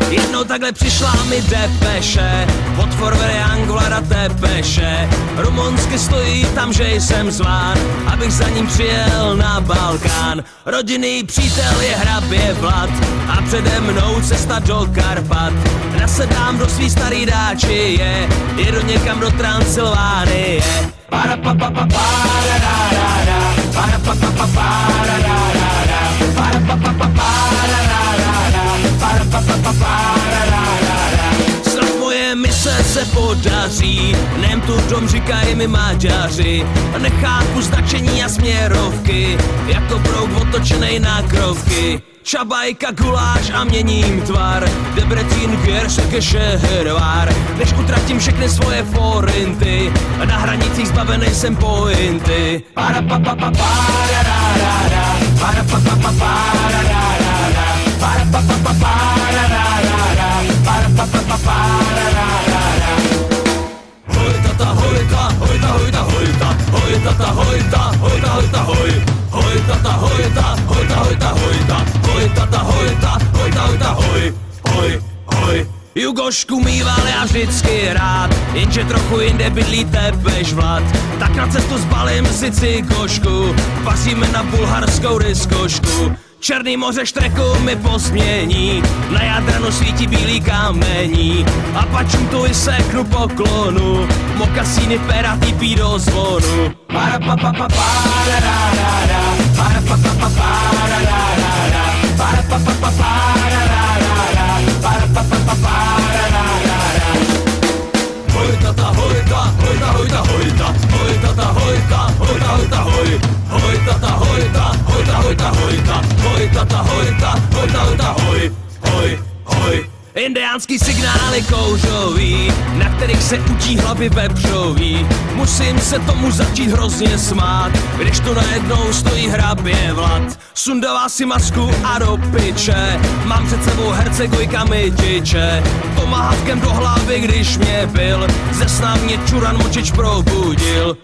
Jednou takhle přišla mi depeše od Forward Angulara Tepeše. Rumunsky stojí tam, že jsem zván, abych za ním přijel na Balkán. Rodinný přítel je hrabě Vlad a přede mnou cesta do Karpat. Nasedám do svý starý dáči, jedu někam do Transylvánie. Snad moje mise se podaří, nem tu dom říkají mi Maďaři. Nechápu značení a směrovky, jako prouk otočenej na krovky. Čabajka, guláš a měním tvar, Debrecín, Věrsek, Šehervár. Než utratím všechny svoje forinty, na hranicích zbavenej jsem pointy. Hoj tata hojta, hojta hojta hojta, hoj tata hojta, hojta hojta hoj. Hoj tata hojta, hojta hojta hojta, hoj tata hojta, hojta hojta hoj. Hoj, hoj. Jugošku mýval já vždycky rád, jenže trochu jinde bydlí Tepeš Vlad. Tak na cestu zbalím si cigošku, pasíme na bulharskou diskošku. Černý moře štreku mi posmění, na Jadranu svítí bílý kamení. A pačům tu i seknu poklonu, mokasíny pera týpí do zvonu. Hoj tata hojta, hojta hojta hojta, hoj tata hojta, hojta hojta hoj. Hoj tata hojta, hojta hojta hojta, hoj tata hojta, hojta hojta hoj. Hoj, hoj. Indiánský signály kouřový, na kterých se učí hlavy vepřový. Musím se tomu začít hrozně smát, když tu najednou stojí hrabě Vlad. Sundává si masku a do piče, mám před sebou Hercegojka mi tiče. Tomahawkem do hlavy, když mě byl, ze sna mě čuran močič probudil.